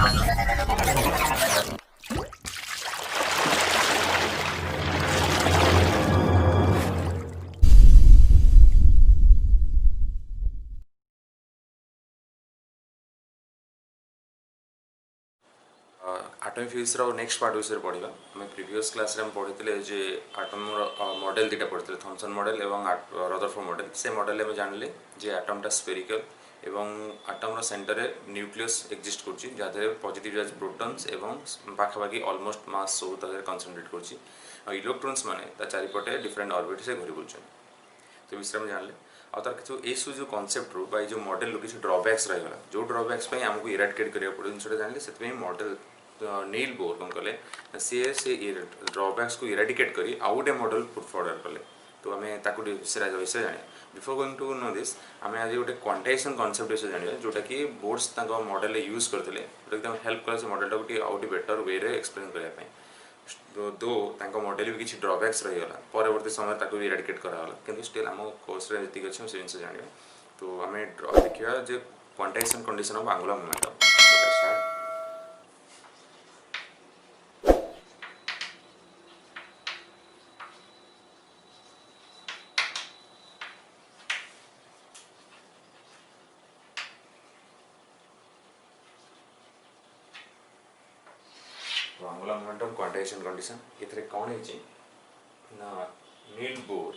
Atom physics next part विषय पढ़ा आम प्रीवियस क्लास रे हम पढ़ी जे आटम मॉडल दुटा पढ़ी थॉमसन मॉडल और रदरफोर्ड मॉडल से मॉडल में जानले जे आटमटा स्फेरिकल एवं आटम सेंटर रे न्यूक्लियस एक्जिस्ट करछि जहाँ पॉजिटिव चार्ज प्रोटॉन्स एवं पाखापाखि ऑलमोस्ट मास सब तक कनसेंट्रेट करछि इलेक्ट्रॉन्स माने ता चारिपटे डिफरेंट ऑर्बिट से घूरी बुलछन तो विषय में जानले और तार किछु एसु जो कांसेप्ट रो बाय जो मॉडल रो किछु ड्रॉबैक्स रहगला जो ड्रॉबैक्स पे हमको इरेडिकेट करिया पड़ो जिनसे जानले सेतमे मॉडल नील बोर कौन कले से ड्रॉबैक्स को इरेडिकेट करी आउ गोटे मॉडल पुट फॉरवर्ड कले तो आम ताको विषय जाना before going to know this आम आज गोटे क्वांटाइजेशन कॉन्सेप्ट विषय जाना जोटा कि बोर्ड्स मॉडल यूज करते जोटा हेल्प कला से model time out better way रे एक्सप्लेन करने दो मॉडल भी किसी ड्रॉबैक्स रहीगला परवर्ती समय ताको इरेडिकेट कराला किंतु स्टिल आम कोर्स रे जति अछि से जिंस जानिबा तो आम देखिया जे quantization condition of angular momentum angular momentum quantization condition एथरे कौन है ना नील बोर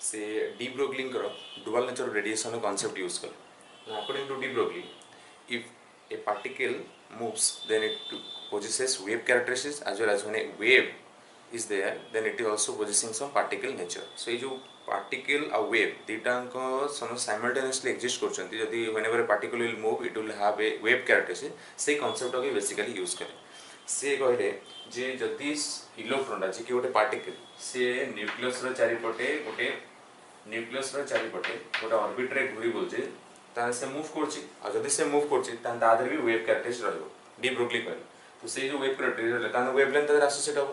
से de Broglie dual nature radiation concept use कर according to de Broglie if a particle moves then it possesses wave characteristics as well as when a wave is there then it is also possessing some particle nature so ये जो particle और wave दीटांको simultaneously exist करछंती यदि whenever a particle will move it will have a wave characteristic से concept को basically use करे से कहले जे जदि इलेक्ट्रॉन जे कि गोटे पार्टिकल से न्यूक्लियस रो चारिपटे गोटे ऑर्बिट रे घूरी बोलजे ताने से मूव करछि आ जदि से मूव करछि ताने तादर भी वेव कैरेक्टरिस्टिक रहबो डी ब्रोगली कहले तो से जो वेव कैरेक्टरिस्टिक रहले ताने वेवलेंथ तादर एसोसिएट हो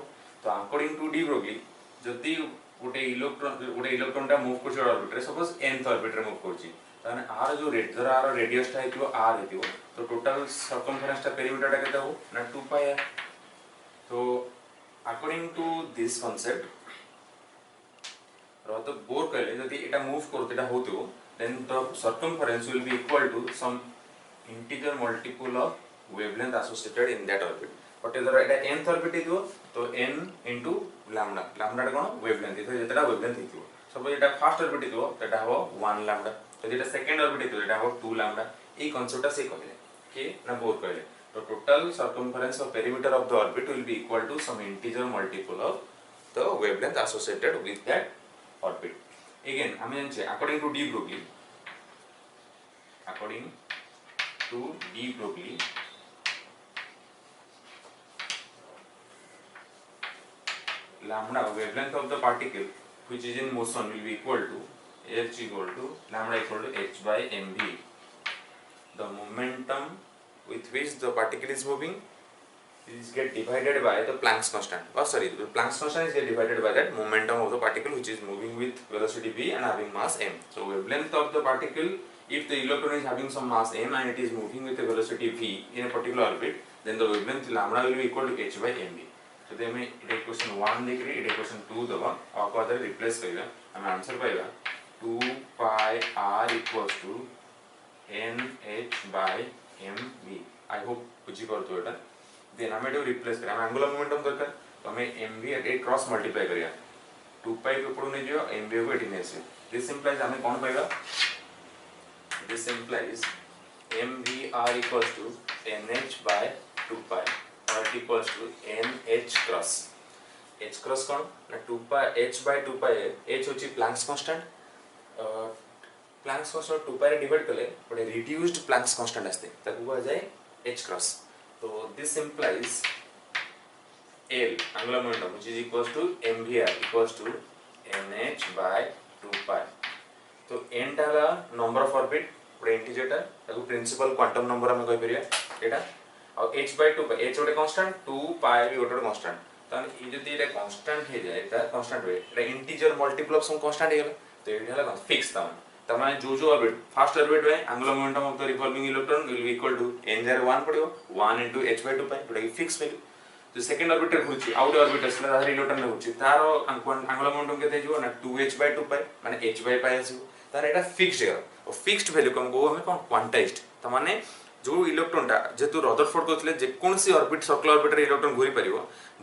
तो अकॉर्डिंग टू डी ब्रोगली जदि गोटे इलेक्ट्रॉन टा मूव करछि ऑर्बिट रे सपोज nth ऑर्बिट रे मूव करछि ताने आर जो रेड आर रेडियस टा हेतिबो आर हेतिबो तो टोटल सर्कमफरेंस टा पेरीमीटर टा केते हो ना 2 पाई r तो अकॉर्डिंग टू दिस कांसेप्ट तो बोर कहले जदि एटा मूव करतेटा होतो then the circumference will be equal to some integer multiple of wavelength associated in that orbit but इधर एटा nth ऑर्बिट हितो तो n लैम्डा कोन वेवलेंथ इधर जेतरा वेवलेंथ हितो सपोज एटा फर्स्ट ऑर्बिट हितो तेटा हो 1 लैम्डा तो जेटा सेकंड ऑर्बिट हितो एटा हो 2 लैम्डा ए कांसेप्टटा से कहले के ना बोर कहले तो total circumference of perimeter of the orbit will be equal to some integer multiple of the wavelength associated with that orbit. Again, I mean, according to D. Broglie, lambda wavelength of the particle which is in motion will be equal to h equal to lambda equal to h by mv. The momentum with which the particle is moving is get divided by the Planck's constant. The Planck's constant is get divided by that momentum of the particle which is moving with velocity v and having mass m. So wavelength of the particle, if the electron is having some mass m and it is moving with a velocity v in a particular orbit, then the wavelength lambda will be equal to h by mv. So then we equation 1 लिखरे equation 2 दबा और को other replace करिया हम answer पाइबा 2 pi r equals to nh by mv. I hope बुझी करतो एटा then हमें एटा replace करा हम एंगुलर मोमेंटम दरकार तो हमें mv एट क्रॉस मल्टीप्लाई करिया 2 पाई के ऊपर ने जो mv को एठी नेसे दिस इंप्लाइज हमें कोन पाइबा this implies mvr equals to nh by 2 pi or it equals to nh cross h cross कोन ना 2 pi h by 2 pi h होची Planck's constant Planck's constant 2 pi रे डिवाइड करले बट रिड्यूस्ड प्लैंक्स कांस्टेंट आस्ते ताकू कहा जाए h cross so this implies L angular momentum which is equals to mvr equals to nh by 2 pi तो n टाला number of orbit बडे integer टा ताकू प्रिंसिपल क्वांटम नंबर हम कहि परिया एटा और h by 2 pi h ओटे कांस्टेंट 2 pi भी ओटे कांस्टेंट तान ई जति एटा कांस्टेंट हे जाय ता कांस्टेंट वे एटा integer multiple of some constant हे गेला तो एटा हला फिक्स ता तमाने जो ऑर्बिट फर्स्ट ऑर्बिट में angular momentum of the revolving electron will be equal to n there 1 पड़ियो 1 into h/2 पाई जोटा कि फिक्स वैल्यू जो सेकंड ऑर्बिट रे होची आउट ऑर्बिट असला तार इलेक्ट्रॉन रे होची तार एंगुलर मोमेंटम केते जो ना 2h/2 पाई माने h/π आसीबो तार एटा फिक्स्ड है और फिक्स्ड वैल्यू को हम को हमें कोन क्वांटाइज्ड तमाने जो इलेक्ट्रॉन टा जेतु रदरफोर्ड करथिले जे कोनसी ऑर्बिट सर्कुलर ऑर्बिट रे इलेक्ट्रॉन घुरी परिबो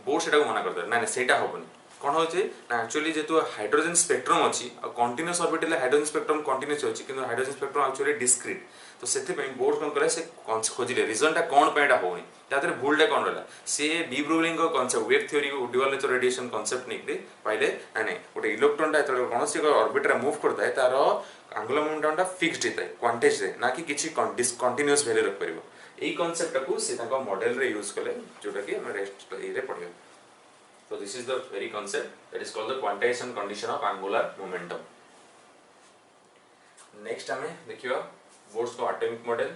बोर्ड सेटा को मना करदे ना सेटा होबनी कौन होचे ना एक्चुअली जेतु हाइड्रोजन स्पेक्ट्रम अछि और continuous orbital hydrogen spectrum continuous अछि किंतु हाइड्रोजन स्पेक्ट्रम एक्चुअली डिस्क्रीट तो सेते पे बोर्ड कोन करे से खोजिले रीजन टा कोन पेटा होनी तादरे भूल टा कोन रहला से डी ब्रुगलिंग को कांसेप्ट वेव थ्योरी को ड्यूअल नेचर रेडिएशन कांसेप्ट निकले पाइले नाने गोटे इलेक्ट्रॉन टा तळे कोनसी को ऑर्बिट रे मूव करता है तार एंगुलर मोमेंटम टा फिक्स्ड हेता है क्वांटाइज रे ना कि किछि कंटीन्यूअस वैल्यू रख परिबो एई कांसेप्ट को से ताको मॉडल रे यूज करले जोटा कि हम रेस्ट रे पढियो. So this is the very concept that is called the quantization condition of angular momentum. Next हमें देखियो बोर्ड्स को atomic model.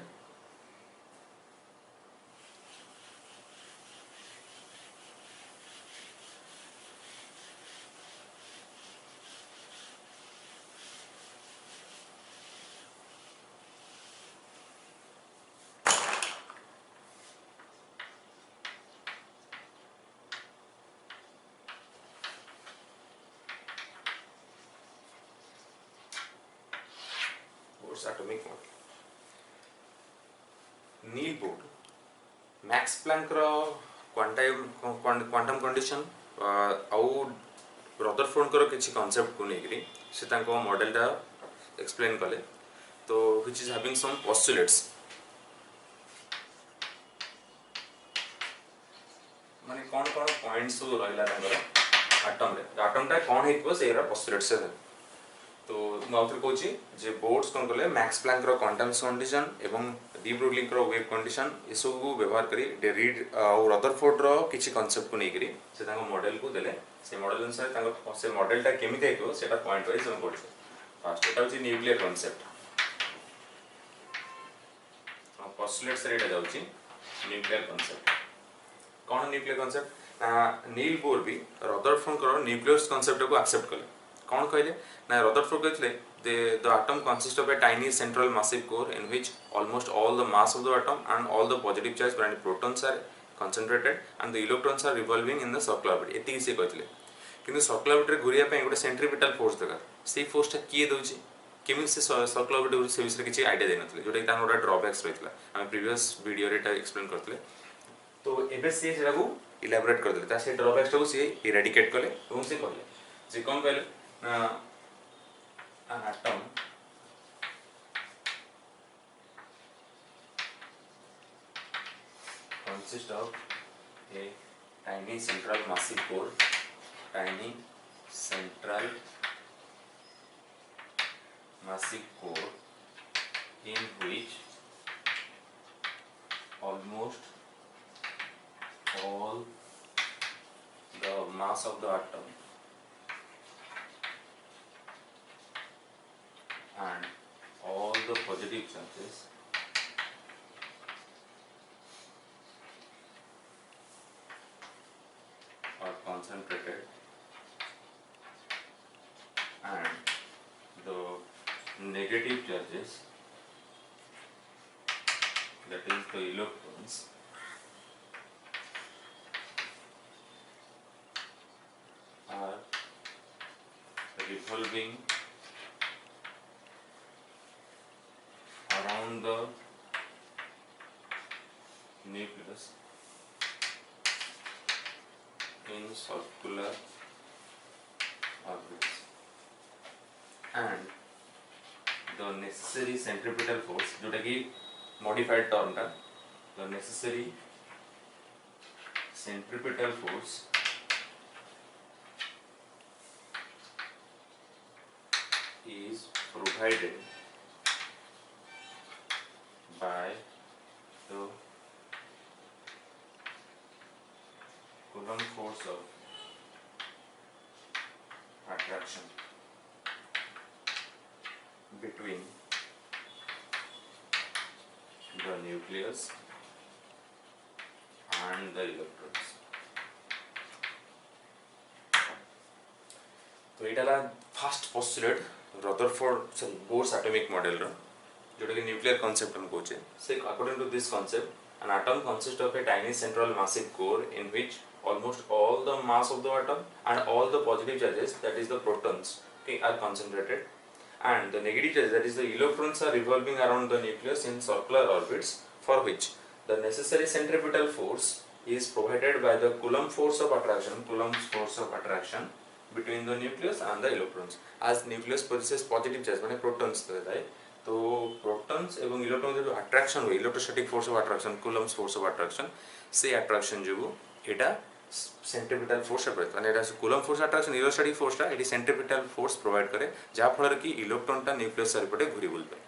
Atomic model. Neil Bohr, Max Planck रो क्वांटम कंडीशन आउ रदरफोर्ड करो किछि कांसेप्ट को नेगरी से तांको मॉडल टा एक्सप्लेन कले तो which is having some postulates माने कोन कोन पॉइंट्स रहला तांकर एटम टा कोन हेतबो सेरा पोस्टुलेट्स है तो माउथर कोची जे बोर्ड्स कोन कले मैक्स प्लैंक रो क्वांटम कंडीशन एवं डी ब्रुगलिंग रो वेव कंडीशन ए सब को व्यवहार करी रीड और रदरफोर्ड रो किछि कांसेप्ट को नेकरी से तांको मॉडल को देले से मॉडल अनुसार तांको से मॉडल टा केमि हेतो सेटा पॉइंट वाइज हम पढिसे फर्स्ट एटा होची न्यूक्लियर कांसेप्ट हम पोस्टुलेट्स रे एटा जाउची न्यूक्लियर कांसेप्ट कोन न्यूक्लियर कांसेप्ट नील बोर भी रदरफोर्ड रो न्यूक्लियस कांसेप्ट को एक्सेप्ट कले कौन कहले ना रदरफोर्ड कहले the atom consists of a tiny central massive core in which almost all the mass of the atom and all the positive charge and protons are concentrated and the electrons are revolving in the circular orbit एति से कहले किंतु circular orbit रे घुरिया पे गोटे centripetal force दरकार से force टा किए दउची केमिन से सर्कुलर ऑर्बिट से विषय किछि आईडिया दे नथले जोटा तार गोटे ड्रॉबैक्स रहितला हम प्रीवियस वीडियो रे टा एक्सप्लेन करथले तो एबे से जेला को इलैबोरेट कर देले ता से ड्रॉबैक्स टा को से इरेडिकेट कले एवं से कहले जे कोन कहले an atom consists of a tiny central massive core, tiny central massive core in which almost all the mass of the atom and all the positive charges are concentrated and the negative charges, that is the electrons, are revolving around the nucleus in circular orbits and the necessary centripetal force जोटा कि modified term टा the necessary centripetal force is provided by the Coulomb force of attraction between the nucleus and the electrons. तो इटाला first postulate Rutherford sorry Bohr's atomic model रो जोटा कि nuclear concept हम कोचे से according to this concept an atom consists of a tiny central massive core in which almost all the mass of the atom and all the positive charges, that is the protons, okay, are concentrated, and the negative charges, that is the electrons, are revolving around the nucleus in circular orbits, for which the necessary centripetal force is provided by the Coulomb force of attraction, Coulomb's force of attraction between the nucleus and the electrons. As nucleus possesses positive charge माने protons रहता है, तो protons एवं electron जो attraction हुए electrostatic force of attraction Coulomb's force of attraction से attraction जो एटा centripetal force माने एटा coulomb force attraction electrostatic force टा एटी सेंट्रिपिटल फोर्स प्रोवाइड करे जहा फल कि इलेक्ट्रॉन टा न्यूक्लियस चारिपटे घूरी बुल पाए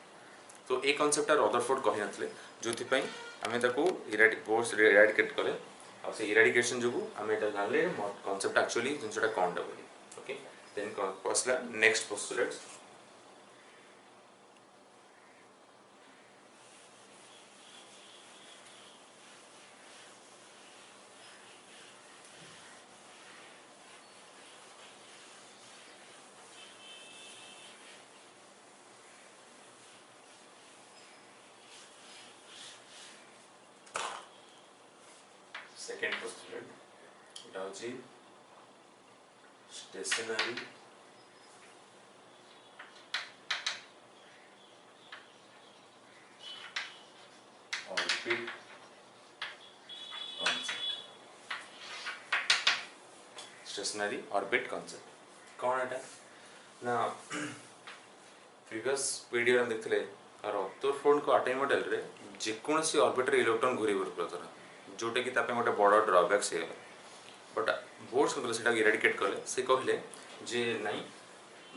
तो ए कांसेप्ट रदरफोर्ड कहि नथले जोथि पई आमे ताको इराडिकेट कले आ से इराडिकेशन जो आमे एटा जानले कांसेप्ट एक्चुअली जिनसटा काउंट बोली ओके देन पसला नेक्स्ट पोस्टुलेट्स सेकेंड पोस्टुलेट এটা হচ্ছে stationary orbit concept stationary orbit concept কোন এটা না प्रीवियस वीडियो रे देखले रदरफोर्ड को एटॉमिक मॉडल रे जेकोसी ऑर्बिटर इलेक्ट्रॉन घूरी बुलुतरा जोटा कि तापे गोटे बड़ ड्रॉबैक्स है बट बोर्ड्स को सेटा इरेडिकेट कले से कहले जे नहीं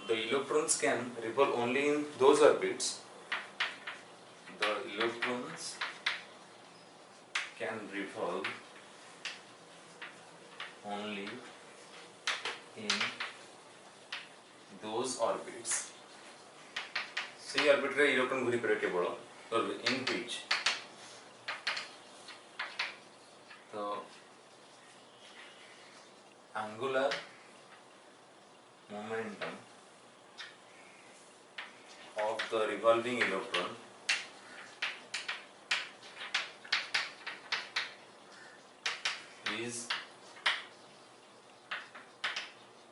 the electrons can revolve only in those orbits the electrons can revolve only in those orbits से ऑर्बिट रे इलेक्ट्रॉन घूरी पड़े केवल इन व्हिच तो angular momentum of the revolving electron is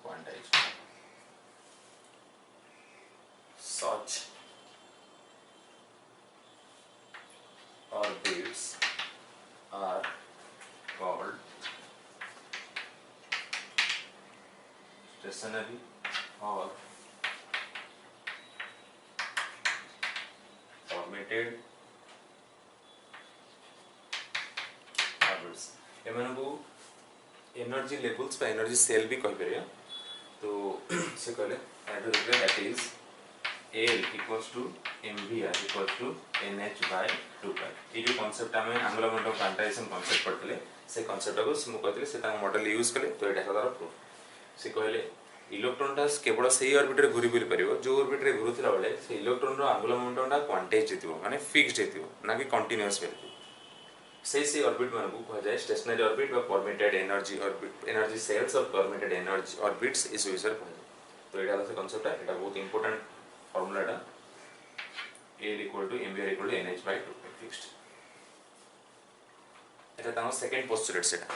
quantized. Such orbits are called stationary or formatted orbits. एमन को energy levels पे energy cell भी कह परिया तो से कहले that is L equals to mvr equals to nh by 2 pi ये जो कांसेप्ट हमें एंगुलर मोमेंटम क्वांटाइजेशन कांसेप्ट पढ़तले से कांसेप्ट को से कहतले से ता मॉडल यूज कले तो एटा तार प्रूफ से कहले इलेक्ट्रॉन टा केवल सही ऑर्बिट रे घुरी बुली परिबो जो ऑर्बिट रे घुरुथिला बेले से इलेक्ट्रॉन रो एंगुलर मोमेंटम टा क्वांटाइज हेतिबो माने फिक्स्ड हेतिबो ना कि कंटीन्यूअस हेतिबो से ऑर्बिट मान को कहा जाय स्टेशनरी ऑर्बिट बा permitted energy orbit energy shells और परमिटेड एनर्जी ऑर्बिट्स इस विषय कहा जाय तो एटा से कांसेप्ट है एटा बहुत इंपोर्टेंट फार्मूला टा L equal to mvr equal to nh by 2 fixed এটা তার সেকেন্ড পোস্টুলেট সেটা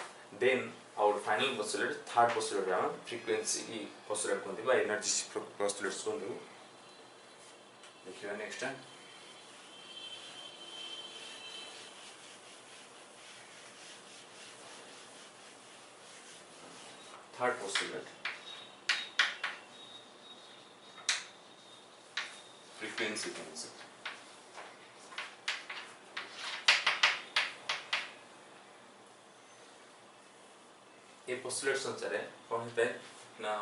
then our final postulate third postulate रा फ्रीक्वेंसी पोस्टुलेट कोनती बा एनर्जी पोस्टुलेट्स कोनती देखिए next third postulate frequency concept ये पोस्टुलेट्स अनुसार कौन होता है ना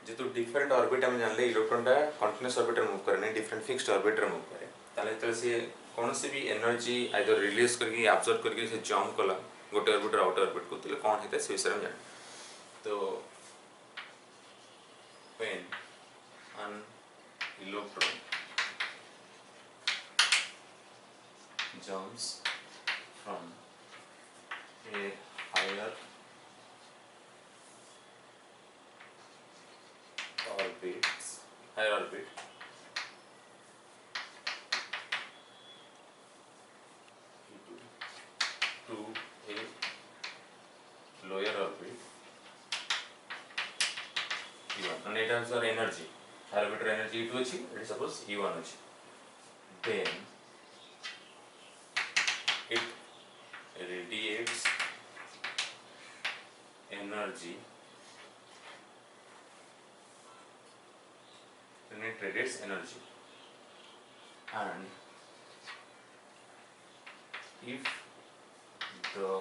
जेतु डिफरेंट ऑर्बिट हम जानले इलेक्ट्रॉन टा कंटीन्यूअस ऑर्बिट रे मूव करे नहीं डिफरेंट फिक्स्ड ऑर्बिट रे मूव करे ताले तले से कौन से भी एनर्जी आइदर रिलीज करके एब्जॉर्ब करके से जंप कला गोटे ऑर्बिट रे आउटर ऑर्बिट को तले कौन हेता से विषय में जान तो when an electron jumps from a higher orbit माने एटा सर एनर्जी हायर ऑर्बिटर एनर्जी E2 अछि एटा सपोज E1 अछि then it radiates energy and if the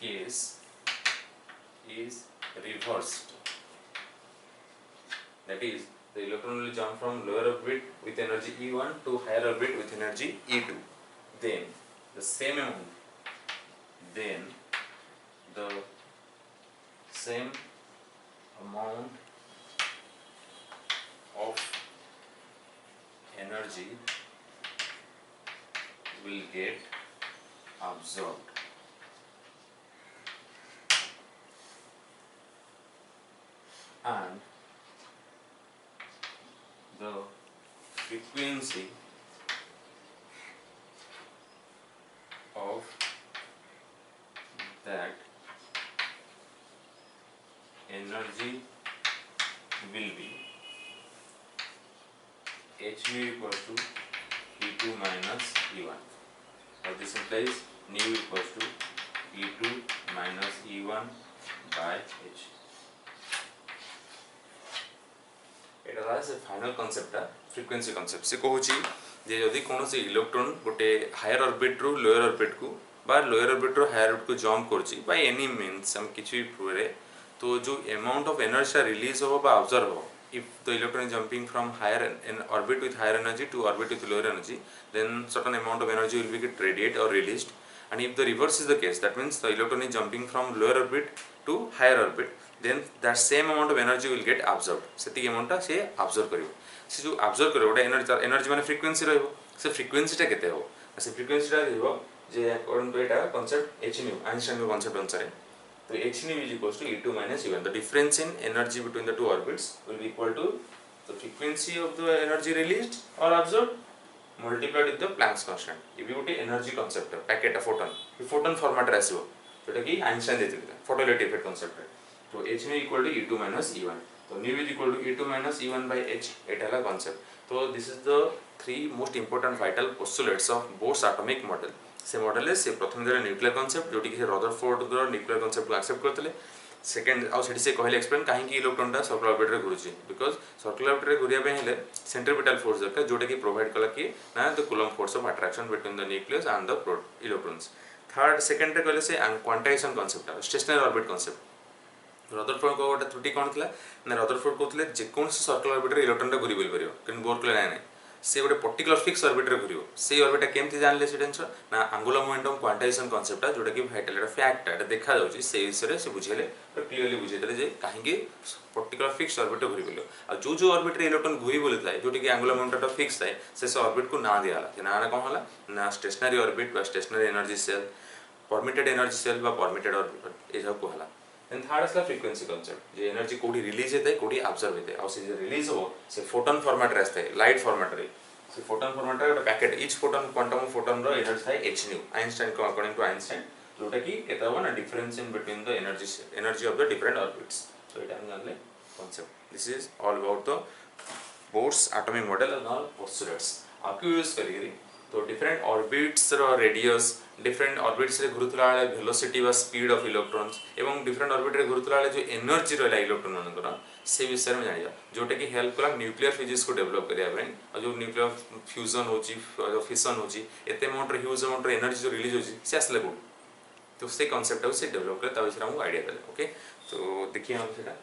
case is reversed, that is the electron will jump from lower orbit with energy E1 to higher orbit with energy E2, then the same amount of energy will get absorbed, and the frequency of that energy will be h nu equals to E2 minus E1, or this implies nu equals to E2 minus E1 by h. एटा से final concept frequency concept से कहूची जे यदि कोनोसी electron गोटे higher orbit रो lower orbit को बा lower orbit रो higher orbit को jump करची by any means हम किछि भी तो जो अमाउंट ऑफ एनर्जी रिलीज हो बा ऑब्जर्व हो if the electron is jumping from higher in orbit with higher energy to orbit with lower energy, then certain amount of energy will be get radiated or released, and if the reverse is the case, that means the electron is jumping from lower orbit to higher orbit, then that same amount of energy will get absorbed. सेति amount टा से absorb करिवो से जो absorb करिवो ओटा energy माने frequency रहइवो से frequency टा केते हो से फ्रीक्वेंसी टा रहइवो जे according to Etah concept h nu Einstein के कांसेप्ट अनुसार तो h nu is equals to E2 minus E1. The difference in energy between the two orbits will be equal to the frequency of the energy released or absorbed multiplied with the Planck's constant. If you put energy concept packet a photon format ratio जोटा कि Einstein देते थे photoelectric effect concept तो h nu equal to E2 minus E1 तो nu is equal to E2 minus E1 by h Etah La concept तो this is the three most important vital postulates of Bohr's atomic model. से model से प्रथम दर nuclear concept जोटी कि Rutherford रो nuclear concept को accept करतले second आउ सेठी से कहले एक्सप्लेन काहे कि इलेक्ट्रॉन टा सर्कुलर ऑर्बिट रे घुरुची बिकॉज़ सर्कुलर ऑर्बिट रे घुरिया पे हेले सेंट्रीपिटल फोर्स दरकार जोटा कि प्रोवाइड कला कि ना the coulomb force of attraction between the nucleus and the electrons third second रे कहले से quantization concept stationery orbit concept Rutherford को गोटा त्रुटि कोन थिला ना रदरफोर्ड कहतले जे कोन से सर्कुलर ऑर्बिट रे इलेक्ट्रॉन टा घुरी बोल परियो किन बोर कले नै से गोटे पर्टिकुलर फिक्स ऑर्बिट रे घुरियो से ऑर्बिट केमथि जानले से टेंशन ना एंगुलर मोमेंटम क्वांटाइजेशन कांसेप्ट जोटा कि वाइटल एटा फैक्ट एटा देखा जाउची से विषय से बुझेले और क्लियरली बुझेले जे काहे कि पर्टिकुलर फिक्स ऑर्बिट रे घुरी बोलियो आ जो ऑर्बिट रे इलेक्ट्रॉन घुरी बोले थाए जोटी कि एंगुलर मोमेंटम फिक्स थाए से ऑर्बिट को ना दियाला जे ना कोन होला ना स्टेशनरी ऑर्बिट बा stationary energy shell permitted energy shell बा परमिटेड ऑर्बिट ए सब को होला and third is the frequency concept जे एनर्जी कोडी रिलीज हेते कोडी ऑब्जर्व हेते और से रिलीज हो से फोटोन फॉर्मेट रे आस्ते लाइट फॉर्मेट रे से फोटोन फॉर्मेट रे packet each photon quantum of photon रो एनर्जी थाए h nu आइंस्टाइन को अकॉर्डिंग टू आइंस्टाइन जोटा कि एता one difference in between the energy of the different orbits so it हम जानले concept this is all about the Bohr's atomic model and all postulates आपको use करिए तो different orbits रो रेडियस डिफरेंट ऑर्बिट्स रे घुरुतला वेलोसिटी वा speed of electrons एवं डिफरेंट ऑर्बिट रे घुरुतला जो एनर्जी रहला इलेक्ट्रॉन मनकर से विषय में जानिया जोटा कि हेल्प कला न्यूक्लियर फिजिक्स को डेवलप करिया पे और जो न्यूक्लियर फ्यूजन होची फिशन होची एते अमाउंट रे ह्यूज अमाउंट रे एनर्जी जो रिलीज होची से असले को तो से कांसेप्ट से डेवलप करे ता विषय हमको आईडिया देले ओके तो देखिए हम सेटा